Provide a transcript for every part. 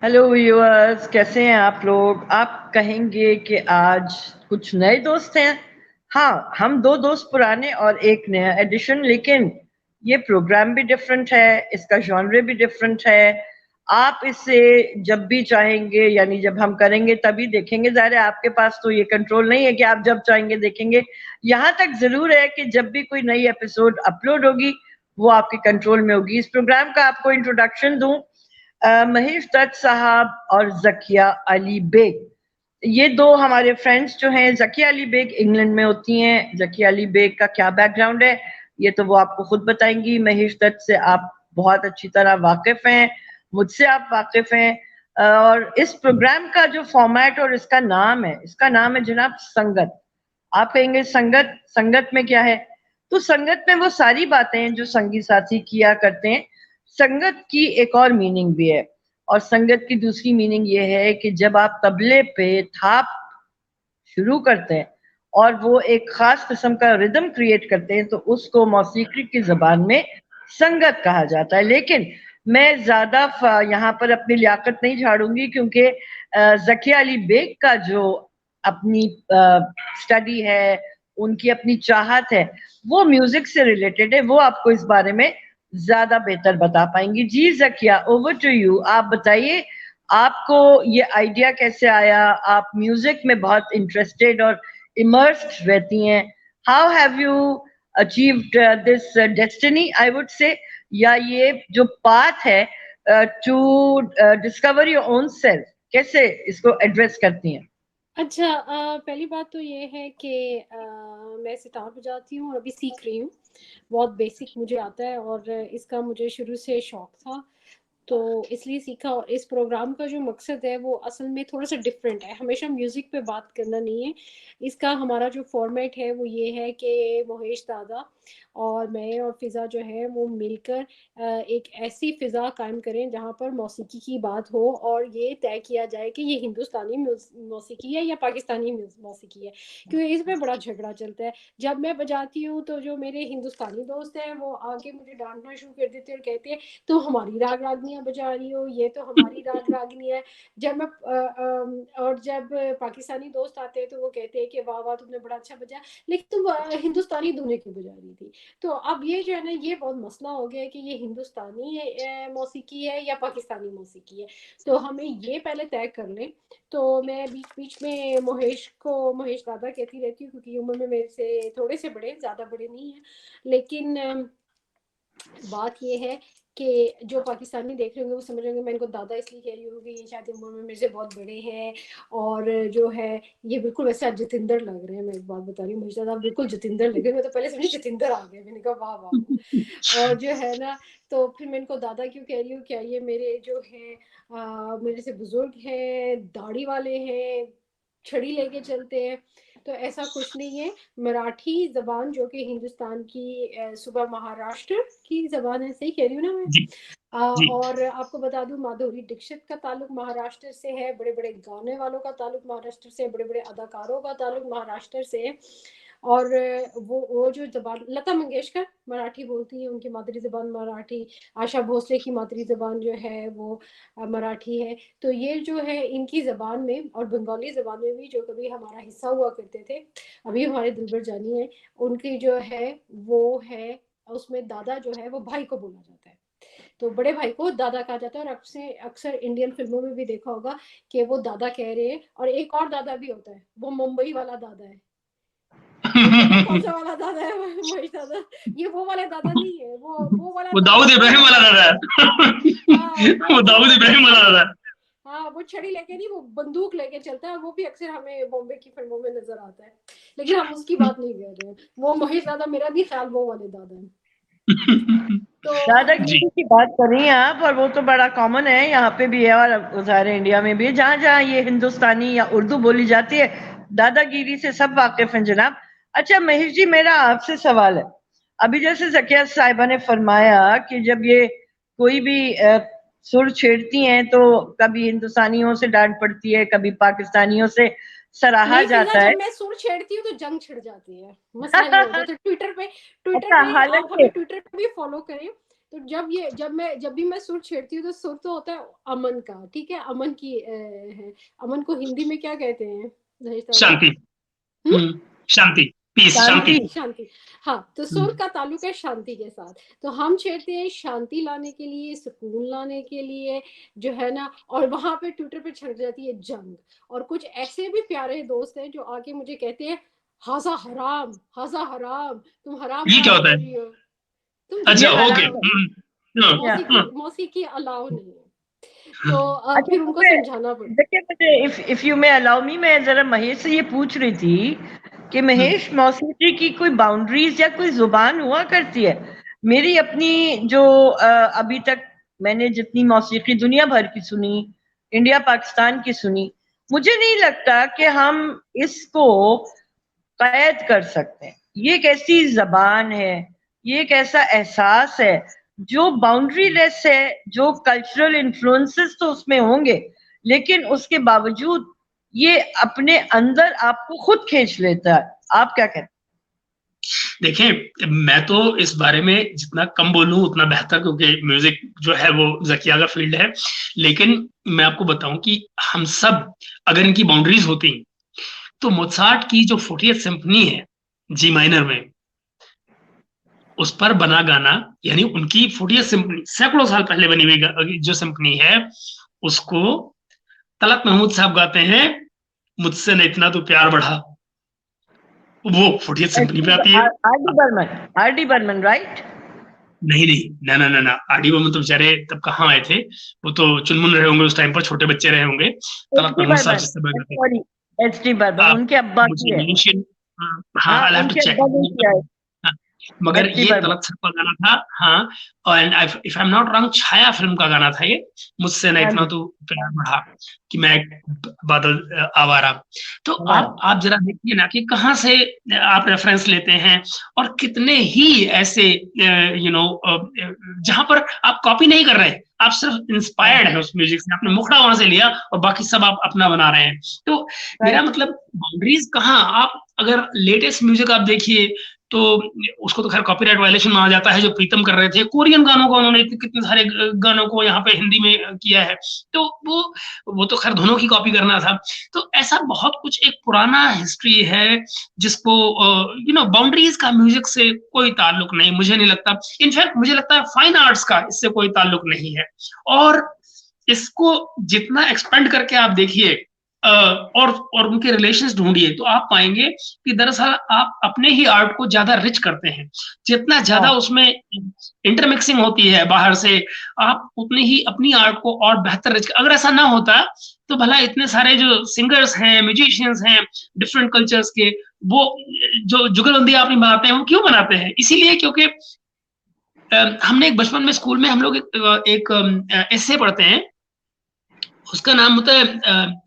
Hello viewers, कैसे हैं आप लोग। आप कहेंगे कि आज कुछ नए दोस्त हैं। हाँ, हम दो दोस्त पुराने और एक नया एडिशन, लेकिन ये प्रोग्राम भी डिफरेंट है, इसका जॉनरे भी डिफरेंट है। आप इसे जब भी चाहेंगे, यानी जब हम करेंगे तभी देखेंगे। ज़ाहिर है आपके पास तो ये कंट्रोल नहीं है कि आप जब चाहेंगे देखेंगे। यहाँ तक जरूर है कि जब भी कोई नई एपिसोड अपलोड होगी वो आपके कंट्रोल में होगी। इस प्रोग्राम का आपको इंट्रोडक्शन दूं, महेश दत्त साहब और जकिया अली बेग, ये दो हमारे फ्रेंड्स जो हैं। जकिया अली बेग इंग्लैंड में होती हैं। जकिया अली बेग का क्या बैकग्राउंड है ये तो वो आपको खुद बताएंगी। महेश दत्त से आप बहुत अच्छी तरह वाकिफ हैं, मुझसे आप वाकिफ हैं। और इस प्रोग्राम का जो फॉर्मेट और इसका नाम है जनाब संगत। आप कहेंगे संगत, संगत में क्या है? तो संगत में वो सारी बातें हैं जो संगी साथी किया करते हैं। संगत की एक और मीनिंग भी है, और संगत की दूसरी मीनिंग ये है कि जब आप तबले पे थाप शुरू करते हैं और वो एक खास किस्म का रिदम क्रिएट करते हैं तो उसको मौसीकी की जबान में संगत कहा जाता है। लेकिन मैं ज्यादा यहाँ पर अपनी लियाकत नहीं झाड़ूंगी, क्योंकि जकिया अली बेग का जो अपनी स्टडी है, उनकी अपनी चाहत है, वो म्यूजिक से रिलेटेड है। वो आपको इस बारे में ज्यादा बेहतर बता पाएंगी। जी जकिया, ओवर टू यू। आप बताइए, आपको ये आइडिया कैसे आया? आप म्यूजिक में बहुत इंटरेस्टेड और इमर्स्ड रहती हैं। How have you achieved this destiny, I would say, या ये जो पाथ है to discover your own self, कैसे इसको एड्रेस करती हैं? अच्छा, पहली बात तो ये है कि मैं सितार बजाती हूँ और अभी सीख रही हूँ। बहुत बेसिक मुझे आता है और इसका मुझे शुरू से शौक था, तो इसलिए सीखा। और इस प्रोग्राम का जो मकसद है वो असल में थोड़ा सा डिफरेंट है, हमेशा म्यूज़िक पे बात करना नहीं है। इसका हमारा जो फॉर्मेट है वो ये है कि मोहेश दादा और मैं और फ़िज़ा जो है वो मिलकर एक ऐसी फ़िज़ा कायम करें जहाँ पर मौसीकी की बात हो और ये तय किया जाए कि ये हिंदुस्तानी मौसीकी है या पाकिस्तानी मौसीकी है, क्योंकि इसमें बड़ा झगड़ा चलता है। जब मैं बजाती हूँ तो जो मेरे हिंदुस्तानी दोस्त हैं वो आके मुझे डांटना शुरू कर देते हैं और कहते हैं तो हमारी राग रागनियाँ बजा रही हो, ये तो हमारी राग रागनी है। जब मैं और जब पाकिस्तानी दोस्त आते हैं तो वो कहते हैं कि वाह वाह तुमने बड़ा अच्छा बजाया, लेकिन तुम हिंदुस्तानी धुनें क्यों बजा रही थी। तो अब ये जो है ना ये बहुत मसला हो गया है कि ये हिंदुस्तानी मौसीकी है या पाकिस्तानी मौसीकी है। तो हमें ये पहले तय कर लें। तो मैं बीच बीच में मोहेश दादा कहती रहती हूँ, क्योंकि उम्र में मेरे से थोड़े से बड़े, ज़्यादा बड़े नहीं हैं। लेकिन बात ये है कि जो पाकिस्तानी देख रहे होंगे वो समझ रहे होंगे मैं इनको दादा इसलिए कह रही हूँ कि ये शायद उम्र में मेरे से बहुत बड़े हैं। और जो है ये बिल्कुल वैसे आज जतिंदर लग रहे हैं। मैं एक बात बता रही हूँ, मुझे आप बिल्कुल जतिंदर लगे। मैं तो पहले समझी जतिंदर आ गए, मैंने कहा वाह वाह वाह। और जो है ना, तो फिर मैं इनको दादा क्यों कह रही हूँ, क्या ये मेरे जो है मेरे से बुजुर्ग हैं, दाढ़ी वाले हैं, छड़ी लेके चलते हैं? तो ऐसा कुछ नहीं है। मराठी जबान जो कि हिंदुस्तान की सुबह महाराष्ट्र की जबान है, सही कह रही हूँ ना मैं? जी जी। और आपको बता दूं माधुरी दीक्षित का ताल्लुक महाराष्ट्र से है, बड़े बड़े गाने वालों का ताल्लुक महाराष्ट्र से, बड़े बड़े अदाकारों का ताल्लुक महाराष्ट्र से है। और वो जो जबान, लता मंगेशकर मराठी बोलती है, उनकी मातृ जबान मराठी। आशा भोसले की मातृ जबान जो है वो मराठी है। तो ये जो है इनकी जबान में और बंगाली जबान में भी जो कभी हमारा हिस्सा हुआ करते थे, अभी हमारे दिलबर जानी है, उनकी जो है वो है, उसमें दादा जो है वो भाई को बोला जाता है। तो बड़े भाई को दादा कहा जाता है। और अक्सर इंडियन फिल्मों में भी देखा होगा कि वो दादा कह रहे हैं। और एक और दादा भी होता है, वो मुंबई वाला दादा है। वो पता है कौन सा वाला दादा है? महेश दादा, ये वो वाला दादा नहीं है। वो वाला वो दादा दाऊद वो इब्राहिम वाला होता है। दादा है। हाँ वो वो जो दाऊद है वो इब्राहिम वाला छड़ी, दादा है। हाँ वो छड़ी लेके नहीं, वो बंदूक लेके चलता है। वो भी अक्सर हमें बॉम्बे की फिल्मों में नजर आता है, लेकिन हम उसकी बात नहीं कर रहे हैं। वो महेश दादा, मेरा भी ख्याल वो वाले दादा है। तो जी दादागिरी की बात कर रही हैं आप, और वो तो बड़ा कॉमन है, यहाँ पे भी है और सारे इंडिया में भी है। जहां जहां ये हिंदुस्तानी या उर्दू बोली जाती है, दादागिरी से सब वाकिफ हैं जनाब। अच्छा महेश जी, मेरा आपसे सवाल है। अभी जैसे जकिया साहिबा ने फरमाया कि जब ये कोई भी सुर छेड़ती हैं तो कभी हिंदुस्तानियों से डांट पड़ती है, कभी पाकिस्तानियों से सराहा नहीं फिजा, जाता है। जब मैं सुर छेड़ती हूँ तो जंग छिड़ जाती है, मसला ये होता है। तो ट्विटर पे अच्छा, आप हालांकि हमें ट्विटर पे भी फॉलो करें। तो जब भी मैं सुर छेड़ती हूँ तो सुर तो होता है अमन का, ठीक है, अमन की है। अमन को हिंदी में क्या कहते हैं शांति। शांति, पीस, शांति। शांति। शांति। हाँ, तो सुर का ताल्लुक है शांति के साथ, तो हम छेड़ते हैं शांति लाने के लिए, सुकून लाने के लिए, जो है ना। और वहां पे ट्विटर पे छिड़ जाती है जंग, और कुछ ऐसे भी प्यारे दोस्त हैं जो आके मुझे कहते हैं हाजा हराम, हाजा हराम, तुम हराम ये क्या काहे होता कर है? रही हो, तुम अच्छा, ये जिंदगी ओके। हराम जियो, या मौसीकी अलाउ नहीं है। तो अच्छा, फिर तो उनको मैं समझाना पड़ता। देखिए, मुझे if you may allow me, मैं जरा महेश से ये पूछ रही थी कि महेश, मौसीकी की कोई बाउंड्रीज या कोई जुबान हुआ करती है? मेरी अपनी जो अभी तक मैंने जितनी मौसीकी दुनिया भर की सुनी, इंडिया पाकिस्तान की सुनी, मुझे नहीं लगता कि हम इसको कैद कर सकते हैं। ये एक ऐसी जबान है, ये एक ऐसा एहसास है जो बाउंड्री लेस है, जो कल्चरल इन्फ्लुएंसेस तो उसमें होंगे, लेकिन उसके बावजूद ये अपने अंदर आपको खुद खींच लेता है। आप क्या कहते हैं? देखिए, मैं तो इस बारे में जितना कम बोलूं उतना बेहतर, क्योंकि म्यूजिक जो है वो जकिया का फील्ड है। लेकिन मैं आपको बताऊं कि हम सब अगर इनकी बाउंड्रीज होती तो मोजार्ट की जो 40th सिम्फनी है जी माइनर में, उस पर बना गाना, यानी उनकी 40th सिम्फनी सैकड़ों साल पहले बनी हुई जो सिम्फनी है, उसको तलत महमूद साहब गाते हैं, मुझसे न इतना तो प्यार बढ़ा। वो 40th सिम्फनी पे आती है। R D Burman, R D Burman, right? नहीं नहीं, ना ना ना ना, आरडी बर्मन तो बेचारे तब कहाँ आए थे, वो तो चुनमुन रहे होंगे उस टाइम पर, छोटे बच्चे रहे होंगे। एच तलत डी महमूद साहब बर्मन, जिससे बजाते थे। सॉरी, एच डी बर्मन आप उनके अब्बा मुझे की है। म्यूजिशियन, हाँ, हाँ, आई हैव टू उनके चेक। अब्बा ने किया है, मगर एच डी ये बर्मन। तलत सर का गाना था। हाँ, और if I am not wrong, Chhaya film का गाना था ये, मुझसे ना हाँ इतना जी, तो प्यार बढ़ा, कि मैं एक बादल आवारा। तो हमारा आप जरा देखिए ना कि कहाँ से आप रेफरेंस लेते हैं, और कितने ही ऐसे यू नो जहां पर आप कॉपी नहीं कर रहे हैं, आप सिर्फ इंस्पायर्ड हैं उस म्यूजिक से, आपने मुखड़ा वहां से लिया और बाकी सब आप अपना बना रहे हैं। तो मेरा राइट। मतलब बाउंड्रीज कहाँ, आप अगर लेटेस्ट म्यूजिक आप देखिए तो उसको तो खैर कॉपीराइट वायलेशन माना जाता है, जो प्रीतम कर रहे थे कोरियन गानों को, उन्होंने कितने सारे गानों को यहाँ पे हिंदी में किया है। तो वो तो खैर दोनों की कॉपी करना था। तो ऐसा बहुत कुछ एक पुराना हिस्ट्री है जिसको बाउंड्रीज का म्यूजिक से कोई ताल्लुक नहीं, मुझे नहीं लगता। इनफैक्ट मुझे लगता है फाइन आर्ट्स का इससे कोई ताल्लुक नहीं है। और इसको जितना एक्सपेंड करके आप देखिए और उनके रिलेशंस ढूंढिए, तो आप पाएंगे कि दरअसल आप अपने ही आर्ट को ज्यादा रिच करते हैं। जितना ज्यादा उसमें इंटरमिक्सिंग होती है बाहर से, आप उतनी ही अपनी आर्ट को और बेहतर रिच। अगर ऐसा ना होता तो भला इतने सारे जो सिंगर्स हैं, म्यूजिशियंस हैं डिफरेंट कल्चर्स के, वो जो जुगलबंदी आप नहीं बनाते हैं, वो क्यों बनाते हैं? इसीलिए क्योंकि हमने एक बचपन में स्कूल में हम लोग एक एस्से पढ़ते हैं, उसका नाम होता है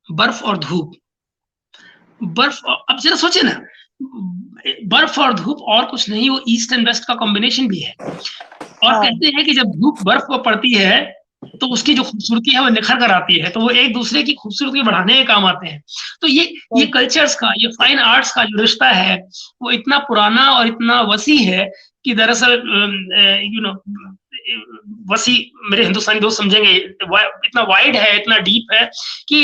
बर्फ और धूप। अब जरा सोचे ना, बर्फ और धूप और कुछ नहीं, वो ईस्ट एंड वेस्ट का कॉम्बिनेशन भी है। और कहते हैं कि जब धूप बर्फ पर पड़ती है तो उसकी जो खूबसूरती है वो निखर कर आती है, तो वो एक दूसरे की खूबसूरती बढ़ाने के काम आते हैं। तो ये कल्चर्स का, ये फाइन आर्ट्स का जो रिश्ता है वो इतना पुराना और इतना वसी है कि दरअसल वसी, मेरे हिंदुस्तानी दोस्त समझेंगे, इतना वाइड है, इतना डीप है कि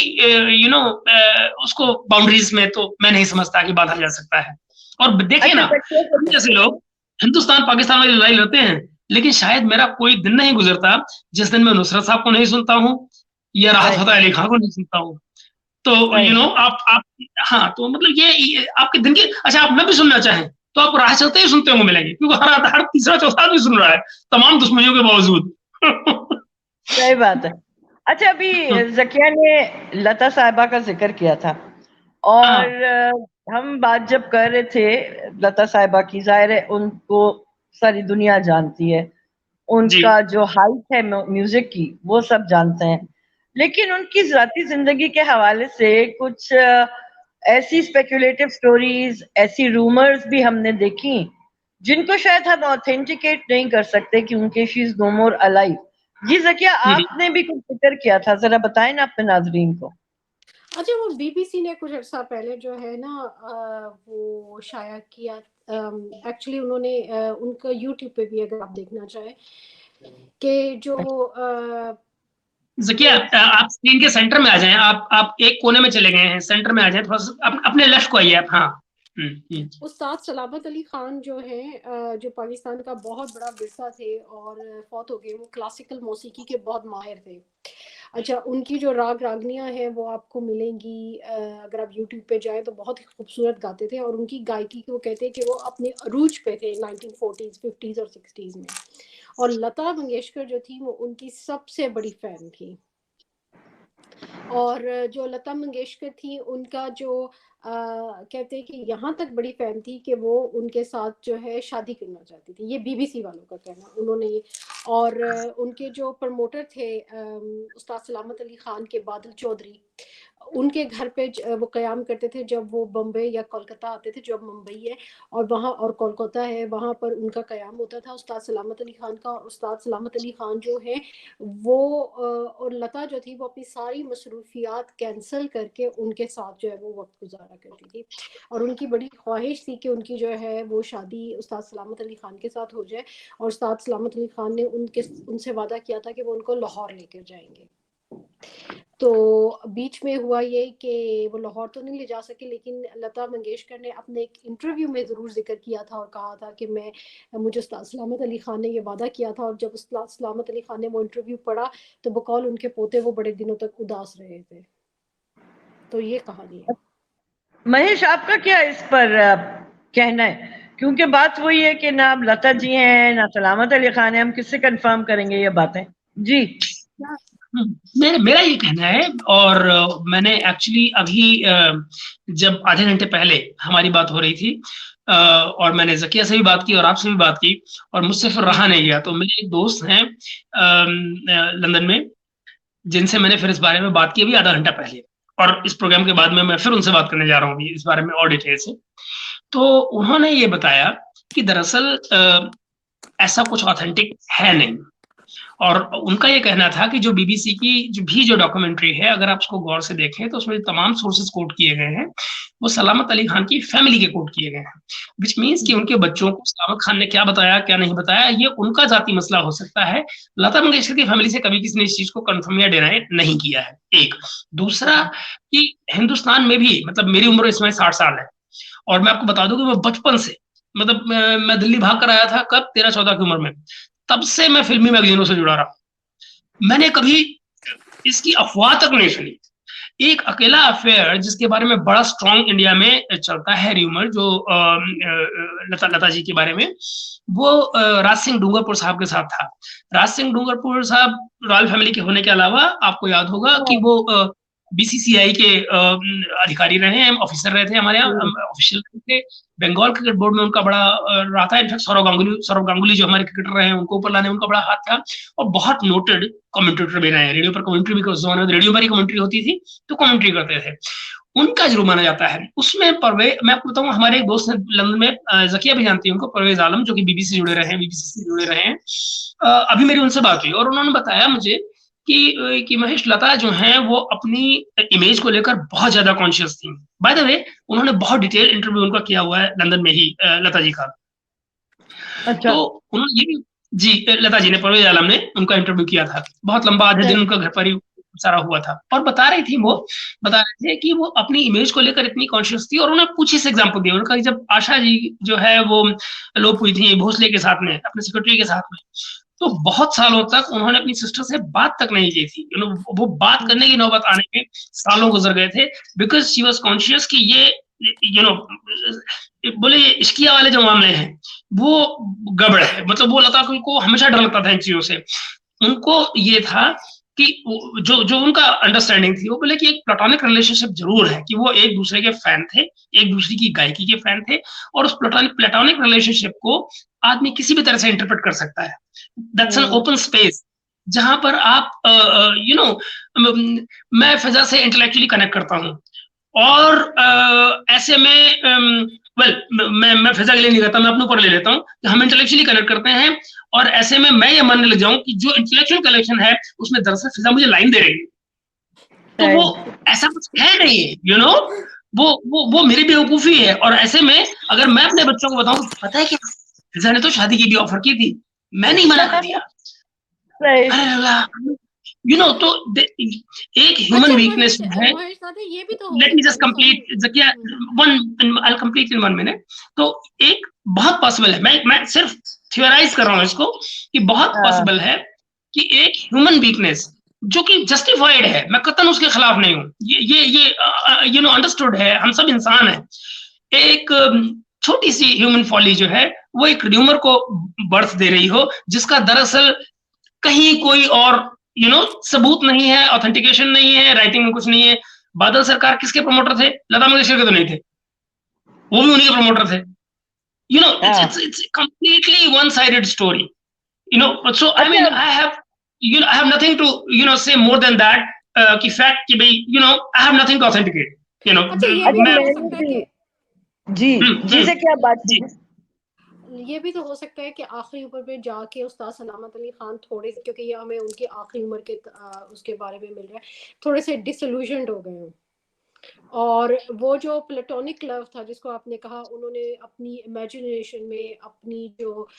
उसको बाउंड्रीज में तो मैं नहीं समझता कि बांधा जा सकता है। और देखिए ना, हम जैसे लोग हिंदुस्तान पाकिस्तान वाली लड़ाई लड़ते हैं, लेकिन शायद मेरा कोई दिन नहीं गुजरता जिस दिन मैं नुसरत साहब को नहीं सुनता हूँ या राहत फतेह अली खान को नहीं सुनता हूँ। तो आप हाँ, तो मतलब ये आपके दिन की, अच्छा आप मैं भी सुनना चाहें तो आप राह चलते ही सुनते होंगे मिलेंगे, क्योंकि हर तीसरा चौथा आदमी सुन रहा है, तमाम दुश्मनियों के बावजूद। सही बात है। अच्छा, अभी जकिया ने लता साहिबा का जिक्र किया था, और हम बात जब कर रहे थे लता साहिबा की, जाहिर है उनको सारी दुनिया जानती है, उनका जो हाइट है म्यूजिक की वो सब जानते हैं, लेकिन उनकी जाती जिंदगी के हवाले से कुछ ऐसी स्पेकुलेटिव स्टोरीज, ऐसी रूमर्स भी हमने देखी जिनको शायद हम ऑथेंटिकेट नहीं कर सकते कि उनके she is no more alive. जी जकिया, आपने भी कुछ जिक्र किया था, जरा बताएं ना अपने नाजरीन को। अच्छा, वो बीबीसी ने कुछ अर्सा पहले जो है ना वो शाया किया एक्चुअली उन्होंने उनका यूट्यूब पे भी अगर आप देखना चाहें कि जो ज़किया, आप स्क्रीन के सेंटर में आ जाएं, आप एक कोने में चले गए हैं, सेंटर में आ जाएं, थोड़ा सा अपने लेफ्ट को आइए आप। हाँ, उस्ताद सलामत अली खान जो है जो पाकिस्तान का बहुत बड़ा विरसा थे और फौत हो गए, वो क्लासिकल मौसीकी के बहुत माहिर थे। अच्छा, उनकी जो राग रागनियाँ हैं वो आपको मिलेंगी, अगर आप यूट्यूब पे जाएं तो बहुत ही खूबसूरत गाते थे, और उनकी गायकी को कहते हैं कि वो अपने अरूज पे थे 1940s, 50s और 60s में। और लता मंगेशकर जो थी वो उनकी सबसे बड़ी फैन थी। और जो लता मंगेशकर थी उनका जो कहते हैं कि यहाँ तक बड़ी फैन थी कि वो उनके साथ जो है शादी करना चाहती थी, ये बीबीसी वालों का कहना, उन्होंने ये। और उनके जो प्रमोटर थे उस्ताद सलामत अली खान के, बादल चौधरी, उनके घर पे वो क़याम करते थे जब वो बम्बई या कोलकाता आते थे, जो अब मुंबई है और वहाँ और कोलकाता है, वहाँ पर उनका क़याम होता था उस्ताद सलामत अली खान का। और उस्ताद सलामत अली खान जो है वो और लता जो थी वो अपनी सारी मसरूफियात कैंसिल करके उनके साथ जो है वो वक्त गुजारा करती थी। और उनकी बड़ी ख्वाहिश थी कि उनकी जो है वो शादी उस्ताद सलामत अली खान के साथ हो जाए। और उस्ताद सलामत अली खान ने उनसे वादा किया था कि वो उनको लाहौर लेकर जाएंगे। तो बीच में हुआ ये कि वो लाहौर तो नहीं ले जा सके, लेकिन लता मंगेशकर ने अपने एक इंटरव्यू में ज़रूर जिक्र किया था और कहा था कि मुझे उस्ताद सलामत अली खान ने ये वादा किया था। और जब उस्ताद सलामत अली खान ने वो इंटरव्यू पढ़ा तो बकौल उनके पोते वो बड़े दिनों तक उदास रहे थे। तो ये कहानी है। महेश, आपका क्या इस पर कहना है? क्योंकि बात वही है कि ना अब लता जी हैं ना सलामत अली खान है, हम किससे कंफर्म करेंगे ये बातें? जी, मेरा ये कहना है, और मैंने एक्चुअली अभी जब आधे घंटे पहले हमारी बात हो रही थी और मैंने ज़किया से भी बात की और आपसे भी बात की और मुझसे फिर रहा नहीं गया, तो मेरे एक दोस्त हैं लंदन में, जिनसे मैंने फिर इस बारे में बात की अभी आधा घंटा पहले, और इस प्रोग्राम के बाद में मैं फिर उनसे बात करने जा रहा हूँ इस बारे में और डिटेल से। तो उन्होंने ये बताया कि दरअसल ऐसा कुछ ऑथेंटिक है नहीं, और उनका ये कहना था कि जो बीबीसी की जो डॉक्यूमेंट्री है, अगर आप उसको गौर से देखें तो उसमें तमाम सोर्सेज कोट किए गए हैं वो सलामत अली खान की फैमिली के कोट किए गए हैं, विच मीन्स कि उनके बच्चों को सलामत खान ने क्या बताया क्या नहीं बताया ये उनका जाती मसला हो सकता है। लता मंगेशकर की फैमिली से कभी किसी ने इस चीज को कंफर्म या डिनाई नहीं किया है। एक दूसरा कि हिंदुस्तान में भी, मतलब मेरी उम्र इसमें 60 साल है और मैं आपको बता दूं कि मैं बचपन से, मतलब मैं दिल्ली भाग कर आया था कब 13-14 की उम्र में, तब से मैं फिल्मी मैगजीनों से जुड़ा रहा। मैंने कभी इसकी अफवाह तक नहीं सुनी। एक अकेला अफेयर जिसके बारे में बड़ा स्ट्रॉन्ग इंडिया में चलता है र्यूमर, जो लता जी के बारे में, वो राज सिंह डूंगरपुर साहब के साथ था। राज सिंह डूंगरपुर साहब रॉयल फैमिली के होने के अलावा आपको याद होगा कि वो बीसीसीआई के अधिकारी रहे हैं, ऑफिसर रहे थे, हमारे यहाँ ऑफिशियल थे। बंगाल क्रिकेट बोर्ड में उनका बड़ा रहा था। इनफैक्ट सौरव गांगुली जो हमारे क्रिकेटर रहे हैं उनको ऊपर लाने में उनका बड़ा हाथ था, और बहुत नोटेड कमेंटेटर भी रहे हैं। रेडियो पर कमेंट्री भी, रेडियो पर ही कमेंट्री होती थी तो कमेंट्री करते थे। उनका जरूर माना जाता है। उसमें मैं आपको बताऊं, हमारे एक दोस्त हैं लंदन में, ज़किया भी जानती है उनको, परवेज आलम, जो कि बीबीसी जुड़े रहे हैं, बीबीसी से जुड़े रहे हैं। अभी मेरी उनसे बात हुई और उन्होंने बताया मुझे कि महेश, लता जो हैं वो अपनी इमेज को लेकर बहुत ज्यादा कॉन्शियस थी। बाय द वे, उन्होंने बहुत डिटेल इंटरव्यू उनका किया हुआ है लंदन में ही, लता जी का। अच्छा। तो उन्होंने ये जी, लता जी ने, परवेज आलम ने उनका इंटरव्यू किया था, बहुत लंबा, आधे दिन उनका घर पर ही सारा हुआ था। और बता रहे थे कि वो अपनी इमेज को लेकर इतनी कॉन्शियस थी। और उन्होंने कुछ ही एग्जाम्पल दिए। उन्होंने कहा जब आशा जी जो है वो लोप हुई थी भोसले के साथ में, अपने सेक्रेटरी के साथ में, तो बहुत सालों तक उन्होंने अपनी सिस्टर से बात तक नहीं की थी। वो बात करने की नौबत आने में सालों गुजर गए थे, बिकॉज शी वॉज कॉन्शियस कि ये बोले ये इश्किया वाले जो मामले हैं वो गड़बड़ है। मतलब वो लता को हमेशा डर लगता था इन चीजों से। उनको ये था कि जो उनका अंडरस्टैंडिंग थी, वो बोले कि एक प्लेटोनिक रिलेशनशिप जरूर है, कि वो एक दूसरे के फैन थे, एक दूसरे की गायकी के फैन थे, और उस प्लेटोनिक रिलेशनशिप को आदमी किसी भी तरह से इंटरप्रेट कर सकता है। दैट्स एन ओपन स्पेस जहां पर आप मैं फिजा से इंटेलेक्चुअली कनेक्ट करता हूँ, और ऐसे में मैं फिजा के लिए नहीं करता, मैं अपने ऊपर ले लेता हूँ कि हम इंटेलेक्चुअली कनेक्ट करते हैं, और ऐसे में मैं ये मानने लग जाऊं कि जो इंटेलेक्चुअल कनेक्शन है उसमें दरअसल फिजा मुझे लाइन दे रही है। तो वो ऐसा कुछ है नहीं, वो मेरी बेवकूफी है। और ऐसे में अगर मैं अपने बच्चों को बताऊं, पता है क्या, फिजा ने तो शादी की भी ऑफर की थी, मैंने ही मना कर दिया। यू नो, तो एक ह्यूमन वीकनेस है। महेश दादा, ये भी तो let me just complete Zakiya, I will complete in 1 minute. तो एक बहुत पॉसिबल है, मैं सिर्फ थियोराइज कर रहा हूं इसको, कि बहुत पॉसिबल है कि एक ह्यूमन वीकनेस जो कि जस्टिफाइड है, मैं कतन उसके खिलाफ नहीं हूं, ये यू नो अंडरस्टूड है, हम सब इंसान हैं। एक छोटी सी ह्यूमन फॉली जो है वो एक र्यूमर को बर्थ दे रही हो, जिसका दरअसल कहीं कोई और यू नो सबूत नहीं है, ऑथेंटिकेशन नहीं है, राइटिंग में कुछ नहीं है। बादल सरकार किसके प्रमोटर थे? लता मंगेशकर के तो नहीं थे, वो भी उन्हीं के प्रमोटर थे। You know, it's completely one-sided story. You know, so I mean, I have nothing to say more than that. कि fact कि भाई I have nothing to authenticate. जी से क्या बात थी? ये भी तो हो सकता है कि आखिरी उम्र में जाके उस्ताद सलामत अली खान थोड़े, क्योंकि ये हमें उनकी आखिरी उम्र के उसके बारे में मिल रहा है, थोड़े से डिसइल्यूजन्ड हो गए हैं। और वो जो प्लेटोनिक लव था जिसको आपने कहा, उन्होंने अपनी इमेजिनेशन में अपनी जो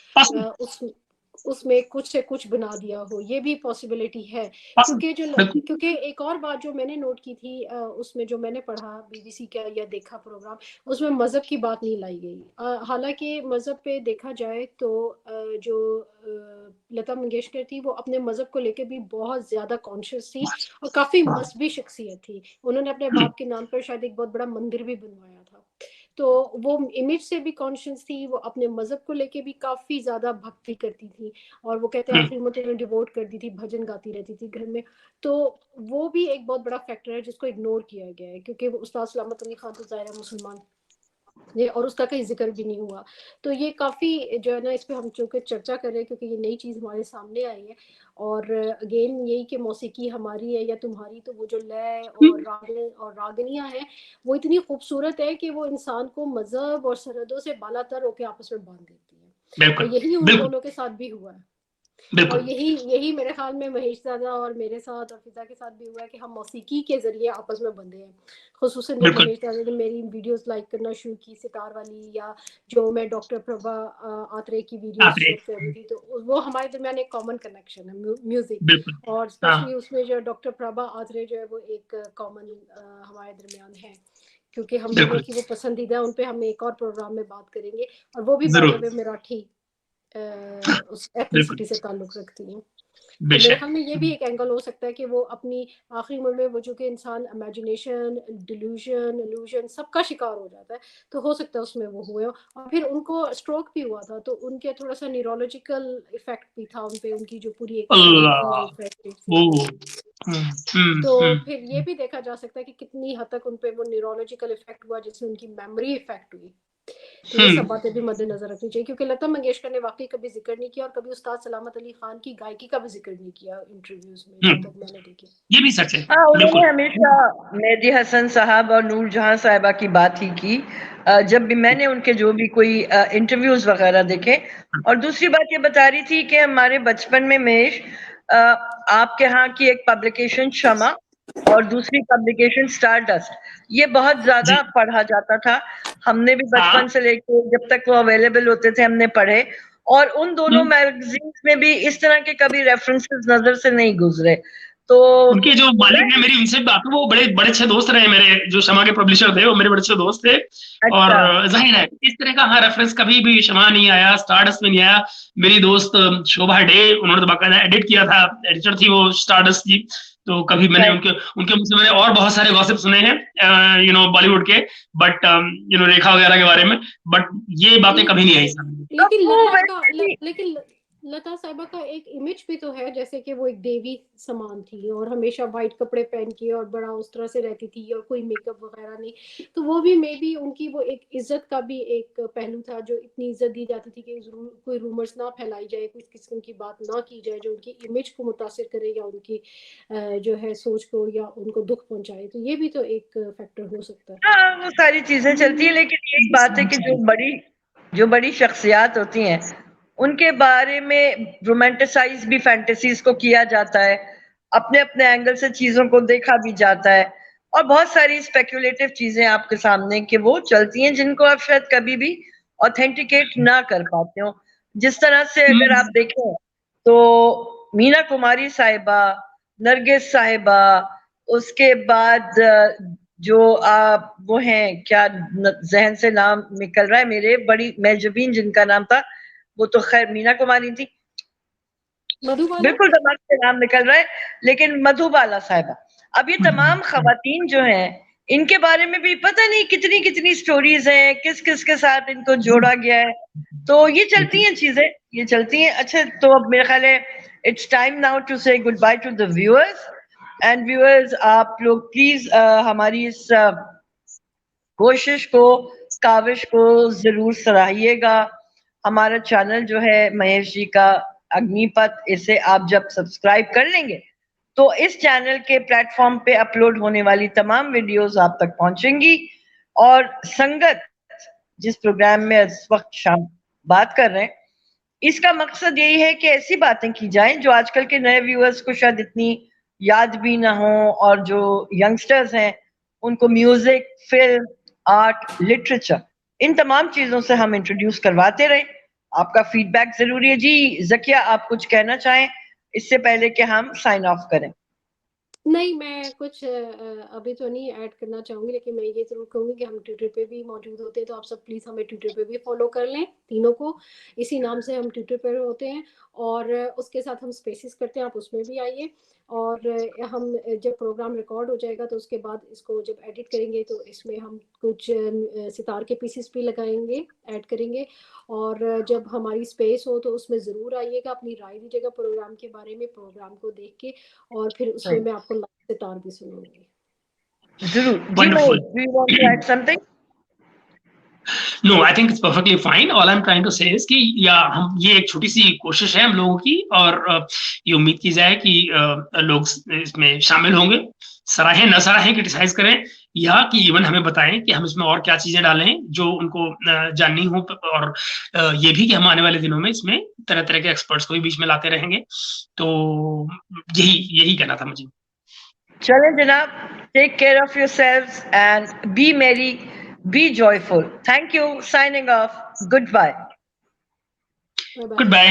उसमें कुछ से कुछ बना दिया हो, ये भी पॉसिबिलिटी है। क्योंकि एक और बात जो मैंने नोट की थी उसमें, जो मैंने पढ़ा बीबीसी का या देखा प्रोग्राम, उसमें मजहब की बात नहीं लाई गई। हालांकि मजहब पे देखा जाए तो जो लता मंगेशकर थी वो अपने मजहब को लेकर भी बहुत ज्यादा कॉन्शियस थी और काफी मजहबी शख्सियत थी। उन्होंने अपने बाप के नाम पर शायद एक बहुत बड़ा मंदिर भी बनवाया था, तो वो इमेज से भी कॉन्शियस थी, वो अपने मजहब को लेके भी काफी ज्यादा भक्ति करती थी। और वो कहते हैं आखिरी उम्र में डिवोट करती थी, भजन गाती रहती थी घर में। तो वो भी एक बहुत बड़ा फैक्टर है जिसको इग्नोर किया गया है, क्योंकि उस्ताद सलामत अली खान तो ज़ाहिर है मुसलमान ये, और उसका कहीं जिक्र भी नहीं हुआ। तो ये काफ़ी जो है ना, इस पर हम चूँकि चर्चा कर रहे हैं क्योंकि ये नई चीज़ हमारे सामने आई है। और अगेन यही कि मौसीकी हमारी है या तुम्हारी, तो वो जो लय और रागनियाँ हैं वो इतनी खूबसूरत है कि वो इंसान को मजहब और सरहदों से बालातर होकर आपस में बांध देती है। और यही उन दोनों के साथ भी हुआ है। और यही मेरे ख्याल में महेश दादा और मेरे साथ और फिजा के साथ भी हुआ है कि हम मौसीकी के जरिए आपस में बंधे हैं। खुसूसन जब महेश दादा ने मेरी वीडियोस लाइक करना शुरू की, सितार वाली, या जो मैं डॉक्टर प्रभा आत्रे की वीडियोस शेयर कर रही थी, तो वो हमारे दरमियान एक कॉमन कनेक्शन है, म्यूजिक। और स्पेशली उसमें जो डॉक्टर प्रभा आत्रे जो है वो एक कॉमन हमारे दरमियान है, क्योंकि हम दोनों की वो पसंदीदा, उन पे हम एक और प्रोग्राम में बात करेंगे। और वो भी मराठी उस एथनिसिटी से ताल्लुक रखती हैं। तो मेरे ख्याल में ये भी एक एंगल हो सकता है कि वो अपनी आखिरी उम्र में वो जो कि इंसान इमेजिनेशन, डिल्यूजन, इल्यूजन सबका शिकार हो जाता है, तो हो सकता है उसमें वो हुए। और फिर उनको स्ट्रोक भी हुआ था, तो उनके थोड़ा सा न्यूरोलॉजिकल इफेक्ट भी था उन पे, उनकी जो पूरी एक तो फिर ये भी देखा जा सकता है कि कितनी हद तक उन पे वो न्यूरोलॉजिकल इफेक्ट हुआ जिससे उनकी मेमोरी इफेक्ट हुई। तो ये सब बातें भी मद्देनजर रखनी चाहिए, क्योंकि लता मंगेशकर ने वाकई कभी जिक्र नहीं किया और कभी उस्ताद सलामत अली खान की गायकी का भी जिक्र नहीं किया इंटरव्यूज में, जब तक मैंने देखी। ये भी सच है। उन्होंने हमेशा मेहदी हसन साहब और नूर जहां साहिबा की बात ही की, जब भी मैंने उनके जो भी कोई इंटरव्यूज वगैरह देखे। और दूसरी बात ये बता रही थी कि हमारे बचपन में महेश, आपके यहाँ की एक पब्लिकेशन शमा और दूसरी पब्लिकेशन स्टारडस्ट, ये बहुत ज्यादा पढ़ा जाता था। हमने भी बचपन से लेकर जब तक वो अवेलेबल होते थे हमने पढ़े, और उन दोनों मैगजीन्स में भी इस तरह के कभी रेफरेंसेस नजर से नहीं गुजरे। तो उनके जो मालिक है, मेरी उनसे बात, वो बड़े अच्छे दोस्त रहे मेरे, जो शमा के पब्लिशर थे वो मेरे बड़े अच्छे दोस्त थे। अच्छा। और जाहिर है इस तरह का रेफरेंस कभी भी शमा नहीं आया, स्टारडस्ट में नहीं आया। मेरी दोस्त शोभा डे, उन्होंने तो बाकायदा एडिट किया था, एडिटर थी वो स्टारडस्ट की। तो कभी मैंने उनके मुझसे मैंने और बहुत सारे गॉसिप सुने हैं बॉलीवुड के, बट रेखा वगैरह के बारे में, बट ये बातें कभी नहीं आई। लेकिन लता साहिबा का एक इमेज भी तो है, जैसे कि वो एक देवी समान थी और हमेशा वाइट कपड़े पहन के और बड़ा उस तरह से रहती थी और कोई मेकअप वगैरह नहीं। तो वो भी मे बी उनकी वो एक इज्जत का भी एक पहलू था, जो इतनी इज्जत दी जाती थी कि कोई रूमर्स ना फैलाई जाए, कुछ किस्म की बात ना की जाए जो उनकी इमेज को मुतासिर करे या उनकी जो है सोच को या उनको दुख पहुंचाए। तो ये भी तो एक फैक्टर हो सकता है। हाँ, वो सारी चीजें चलती है, लेकिन एक बात है कि जो बड़ी शख्सियात होती हैं उनके बारे में रोमांटिसाइज भी फैंटेसीज को किया जाता है, अपने अपने एंगल से चीजों को देखा भी जाता है। और बहुत सारी स्पेक्युलेटिव चीजें आपके सामने कि वो चलती हैं जिनको आप शायद कभी भी ऑथेंटिकेट ना कर पाते हो। जिस तरह से अगर आप देखें तो मीना कुमारी साहिबा, नरगिस साहिबा, उसके बाद जो वो हैं, क्या जहन से नाम निकल रहा है मेरे, बड़ी मेजबीन जिनका नाम था, वो तो खैर मीना कुमारी थी, बिल्कुल दिमाग से नाम निकल रहा है, लेकिन मधुबाला साहिबा। अब ये तमाम खवातीन जो हैं, इनके बारे में भी पता नहीं कितनी कितनी स्टोरीज हैं, किस किस के साथ इनको जोड़ा गया है। तो ये चलती हैं चीजें, ये चलती हैं। अच्छा, तो अब मेरा ख्याल है इट्स टाइम नाउ टू से good by two the viewers and viewers, आप लोग प्लीज हमारी इस कोशिश को, काविश को जरूर सराहिएगा। हमारा चैनल जो है महेश जी का अग्निपथ, इसे आप जब सब्सक्राइब कर लेंगे तो इस चैनल के प्लेटफॉर्म पे अपलोड होने वाली तमाम वीडियोस आप तक पहुंचेंगी। और संगत, जिस प्रोग्राम में इस वक्त शाम बात कर रहे हैं, इसका मकसद यही है कि ऐसी बातें की जाएं जो आजकल के नए व्यूअर्स को शायद इतनी याद भी ना हो, और जो यंगस्टर्स हैं उनको म्यूजिक, फिल्म, आर्ट, लिटरेचर, इन तमाम चीजों से हम इंट्रोड्यूस करवाते रहे। आपका फीडबैक जरूरी है। जी जकिया, आप कुछ कहना चाहें इससे पहले कि हम साइन ऑफ करें? नहीं, मैं कुछ अभी तो नहीं ऐड करना चाहूँगी, लेकिन मैं ये ज़रूर कहूँगी कि हम ट्विटर पे भी मौजूद होते हैं, तो आप सब प्लीज़ हमें ट्विटर पे भी फॉलो कर लें। तीनों को इसी नाम से हम ट्विटर पर होते हैं, और उसके साथ हम स्पेसेस करते हैं, आप उसमें भी आइए। और हम जब प्रोग्राम रिकॉर्ड हो जाएगा तो उसके बाद इसको जब एडिट करेंगे तो इसमें हम कुछ सितार के पीसेस भी लगाएंगे, ऐड करेंगे। और जब हमारी स्पेस हो तो उसमें ज़रूर आइएगा, अपनी राय दीजिएगा प्रोग्राम के बारे में, प्रोग्राम को देख के, और फिर उसमें मैं आपको लाइव सितार भी सुनाऊंगी। जरूर। Wonderful. Do you want to add something? No, I think it's perfectly fine. All I'm trying to say is कि या हम, ये एक छोटी सी कोशिश है हम लोगों की, और ये उम्मीद की जाए कि लोग इसमें शामिल होंगे, सराहें न सराहें, क्रिटिसाइज करें, या कि इवन हमें बताएं कि हम इसमें और क्या चीजें डालें जो उनको जाननी हो, और ये भी कि हम आने वाले दिनों में इसमें तरह तरह के एक्सपर्ट्स को भी बीच में लाते रहेंगे। तो यही कहना था मुझे। चलें जनाब, take care of yourselves and be merry, be joyful. Thank you. Signing off. Goodbye. Goodbye.